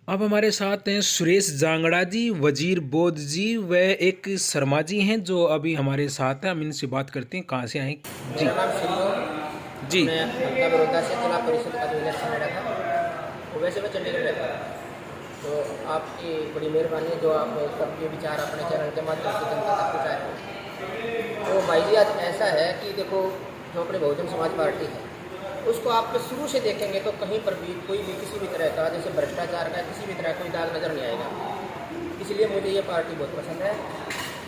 अब हमारे साथ हैं सुरेश जांगड़ा जी, वजीर बोध जी व एक शर्मा जी हैं जो अभी हमारे साथ हैं। हम इनसे बात करते हैं कहाँ से आए जी। मेरा नाम शिवम। जी मैं हल्का बड़ौदा से जिला परिषद का जो इलेक्शन लड़ा था वो वैसे मैं चंडीगढ़ रहता था। तो आपकी बड़ी मेहरबानी है जो आप सबके विचार अपने चैनल के माध्यम से जनता तक पहुँचाए। तो भाई जी आज ऐसा है कि देखो जो अपने बहुजन समाज पार्टी है उसको आप शुरू से देखेंगे तो कहीं पर भी कोई भी किसी भी तरह का जैसे भ्रष्टाचार का किसी भी तरह कोई दाग नज़र नहीं आएगा। इसलिए मुझे ये पार्टी बहुत पसंद है।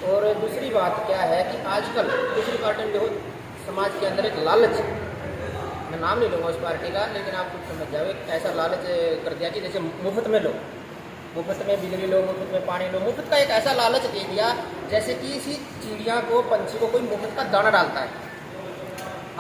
और दूसरी बात क्या है कि आजकल दूसरी पार्टी में देखो समाज के अंदर एक लालच, मैं नाम नहीं लूँगा उस पार्टी का लेकिन आप कुछ समझ जाओ, एक ऐसा लालच कर दिया कि जैसे मुफ्त में लो, मुफ्त में बिजली लो, मुफ्त में पानी लो, मुफ्त का एक ऐसा लालच दे दिया जैसे कि इसी चिड़िया को पंछी को कोई मुफ्त का दाना डालता है।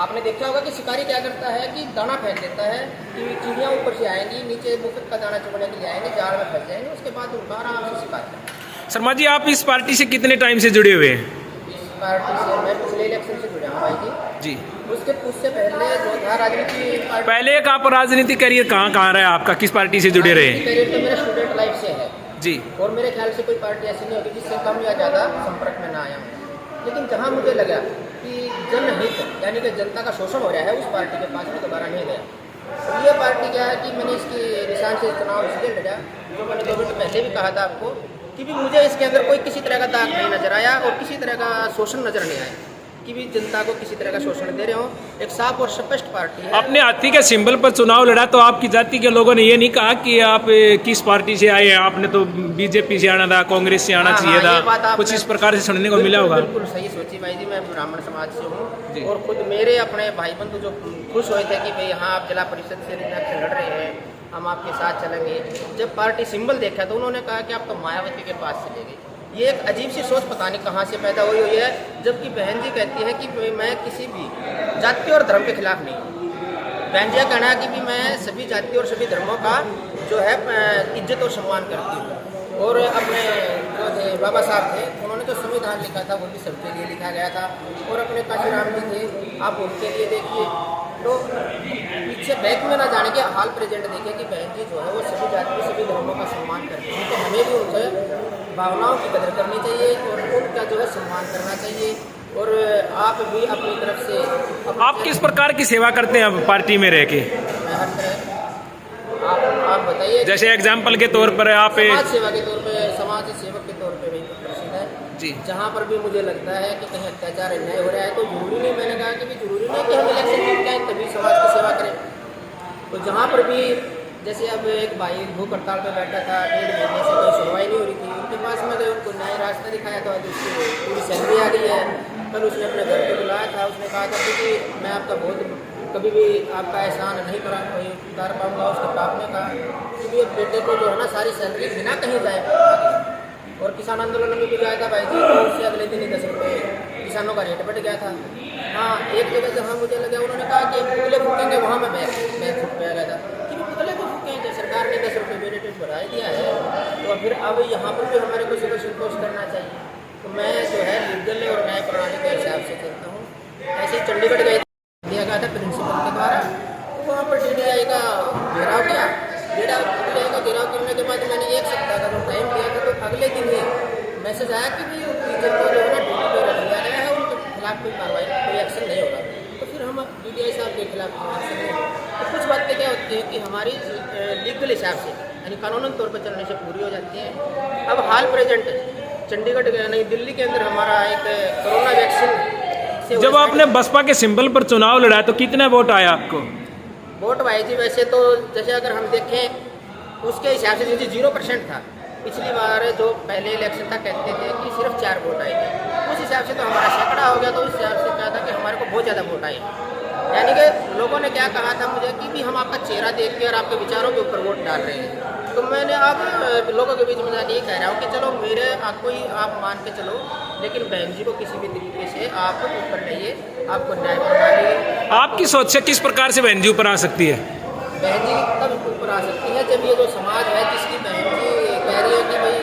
आपने देखा होगा कि शिकारी क्या करता है कि दाना फेंक देता है कि चिड़िया ऊपर से आएंगी, नीचे मुफ्त का दाना चुगने के लिए आएंगे, जाल में फंस जाएंगे, उसके बाद उनका आराम से शिकार करेंगे। शर्मा जी, आप इस पार्टी से कितने टाइम से जुड़े हुए हैं? इस पार्टी से मैं पिछले इलेक्शन से जुड़ा हूँ भाई जी। जी उससे पहले जो था राजनीति पार्टी, पहले एक आप राजनीति करियर कहाँ कहाँ रहा आपका, किस पार्टी से जुड़े रहे? करियर तो मेरा स्टूडेंट लाइफ से है जी। और मेरे ख्याल से कोई पार्टी ऐसी नहीं होगी जिससे कम या ज़्यादा संपर्क में ना आया हूँ। लेकिन जहाँ मुझे लगा कि जनहित यानी कि जनता का शोषण हो रहा है उस पार्टी के पास में दोबारा नहीं गया। और ये पार्टी क्या है कि मैंने इसकी निशान से चुनाव इसलिए लड़ा जो मैंने 2 मिनट पहले भी कहा था आपको कि भी मुझे इसके अंदर कोई किसी तरह का दाग नहीं नजर आया और किसी तरह का शोषण नजर नहीं आया कि भी जनता को किसी तरह का शोषण दे रहे हो। एक साफ और स्पष्ट पार्टी है। आपने हाथी के सिंबल पर चुनाव लड़ा तो आपकी जाति के लोगों ने ये नहीं कहा कि आप किस पार्टी से आए हैं, आपने तो बीजेपी से आना था, कांग्रेस से आना चाहिए था, कुछ इस प्रकार से सुनने को मिला होगा? बिल्कुल सही सोची भाई जी। मैं ब्राह्मण समाज से हूँ और खुद मेरे अपने भाई बंधु जो खुश हुए थे कि भाई हाँ आप जिला परिषद से इलेक्शन लड़ रहे हैं, हम आपके साथ चलेंगे। जब पार्टी सिंबल देखा तो उन्होंने कहा कि आप तो मायावती के पास चले गए। ये एक अजीब सी सोच पता नहीं कहाँ से पैदा हुई है, जबकि बहन जी कहती है कि मैं किसी भी जाति और धर्म के खिलाफ नहीं हूँ। बहन जी का कहना है कि भी मैं सभी जाति और सभी धर्मों का जो है इज्जत और सम्मान करती हूँ। और अपने जो थे बाबा साहब थे उन्होंने तो संविधान लिखा था, वो भी सबके लिए लिखा गया था। और अपने काशीराम जी थे, आप उनके लिए देखिए। तो पीछे बैक में ना जाने के हाल प्रेजेंट देखिए कि बहन जी जो है वो सभी जाति सभी धर्मों का सम्मान करती हैं। तो हमें भी उनसे भावनाओं की कदर करनी चाहिए और उनका जो है सम्मान करना चाहिए। और आप भी अपनी तरफ से आप किस प्रकार की सेवा करते हैं अब पार्टी में रह के? मैं हर तरह आप बताइए। जैसे एग्जाम्पल के तौर पर आप समाज सेवा के तौर पे, समाज सेवक के तौर पे भी प्रसिद्ध है जी। जहाँ पर भी मुझे लगता है कि कहीं अत्याचार अन्याय हो रहा है तो जरूरी नहीं, मैंने कहा कि भी जरूरी नहीं कि हम इलेक्शन जीत जाएँ तभी समाज की सेवा करें। तो जहाँ पर भी जैसे अब एक भाई भूख हड़ताल पर बैठा था, 1.5 महीने से कोई सुनवाई नहीं हो रही थी, उनके पास में गए, उनको नया रास्ता दिखाया था, जिसकी पूरी सैलरी आ गई है। कल उसने अपने घर पे बुलाया था, उसने कहा था कि मैं आपका बहुत कभी भी आपका एहसान नहीं करा उतार पाऊँगा। उसके बाप ने कहा कि भी बेटे को जो है ना सारी सैलरी बिना कहीं जाए। और किसान आंदोलन में भी गया था भाई जी, तो उससे अगले दिन ही 10 रुपये किसानों का रेट बढ़ गया था। हाँ, एक जगह जहाँ मुझे लगा उन्होंने कहा कि पुतले फूकेंगे, वहाँ मैं फूक पे आ गया था कि पुतले को फूकेंगे, सरकार ने 10 रुपये मेरे रेट बढ़ा दिया है तो फिर अब यहाँ पर भी हमारे को सुबह संतोष करना चाहिए। तो मैं जो है लीगल और न्याय प्रणाली के हिसाब से चलता हूँ। ऐसे ही चंडीगढ़ गए दिया गया था प्रिंसिपल के द्वारा, तो वहाँ पर DDI का घेराव किया। DDI का घेराव करने के बाद मैंने 1 सप्ताह का जो टाइम दिया था तो अगले दिन ही मैसेज आया कि भी टीचर को जो है ना ड्यूटी पर रख दिया गया है, उनके खिलाफ कोई कार्रवाई कोई एक्शन नहीं होगा। तो फिर हम DDI साहब के खिलाफ एक्शन नहीं होगा। तो कुछ बातें क्या होती है कि हमारी लीगल हिसाब से यानी कानूनी तौर पर चलने से पूरी हो जाती हैं। अब हाल प्रेजेंट चंडीगढ़ नहीं दिल्ली के अंदर हमारा एक कोरोना वैक्सीन। जब आपने बसपा के सिंबल पर चुनाव लड़ा तो कितना वोट आया आपको? वोट भाई जी वैसे तो जैसे अगर हम देखें उसके हिसाब से जैसे 0% था। पिछली बार जो पहले इलेक्शन था कहते थे कि सिर्फ 4 वोट आए थे, उस हिसाब से तो हमारा सैकड़ा हो गया। तो उस हिसाब से क्या था कि हमारे को बहुत ज़्यादा वोट आए। यानी कि लोगों ने क्या कहा था मुझे कि भी हम आपका चेहरा देख के और आपके विचारों के ऊपर वोट डाल रहे हैं। तो मैंने अब लोगों के बीच में जाके ये कह रहा हूँ कि चलो मेरे कोई आप मान के चलो, लेकिन बहन जी को किसी भी तरीके से आप ऊपर लाइए, आपको न्याय प्रणाली आपकी सोच से किस प्रकार से बहन जी ऊपर आ सकती है? बहन जी तब ऊपर आ सकती है जब ये जो समाज है जिसकी बहन जी कह रही है कि भाई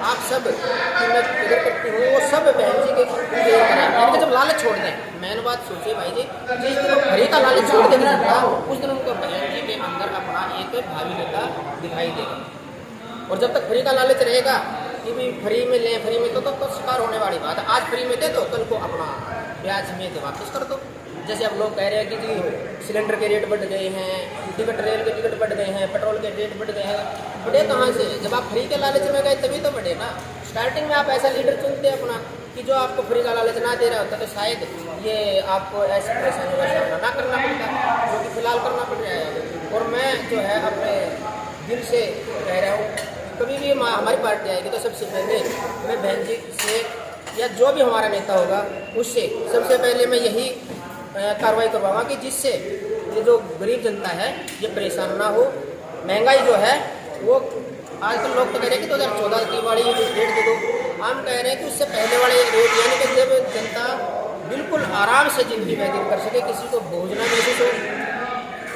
आप सब की मैं कदर करती हूँ, वो सब बहन जी के करें। जब लालच छोड़ दें, मैंने बात सोचिए भाई जी, जिस दिन वो घड़ी का लालच छोड़ देंगे ना उस दिन उनको बहन जी के अंदर अपना एक भावी नेता दिखाई देगा। और जब तक फ्री का लालच रहेगा कि भी फ्री में लें फ्री में तो शिकार होने वाली बात है। आज फ्री में दे दो, कल को अपना ब्याज में दे वापस कर दो। जैसे अब लोग कह रहे हैं कि जी सिलेंडर के रेट बढ़ गए हैं, टिकट रेल के टिकट बढ़ गए हैं, पेट्रोल के रेट बढ़ गए हैं। बढ़े कहाँ से? जब आप फ्री के लालच में गए तभी तो बढ़े ना। स्टार्टिंग में आप ऐसा लीडर चुनते अपना कि जो आपको फ्री का लालच ना दे रहा होता तो शायद ये आपको ऐसी परेशानियों का सामना ना करना पड़ता, जो कि फिलहाल करना पड़ रहा है। और मैं जो है अपने दिल से कह रहा हूँ, कभी भी हमारी पार्टी आएगी तो सबसे पहले मैं बहन जी से या जो भी हमारा नेता होगा उससे सबसे पहले मैं यही कार्रवाई करवाऊंगा कि जिससे ये जो गरीब जनता है ये परेशान ना हो। महंगाई जो है वो आजकल लोग तो कह रहे हैं कि 2014 की वाली रेट दे दो, हम कह रहे हैं कि उससे पहले वाले रेट, यानी कि जब जनता बिल्कुल आराम से ज़िंदगी व्यतीत कर सके, किसी को बोझ ना महसूस हो,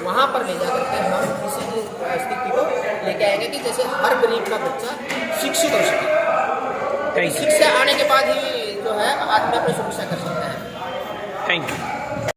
वहाँ पर ले जा करके हम इसी स्थिति को लेके आएंगे कि जैसे हर गरीब का बच्चा शिक्षित हो सके। शिक्षा आने के बाद ही जो है आदमी अपनी सुरक्षा कर सकता है। Thank you.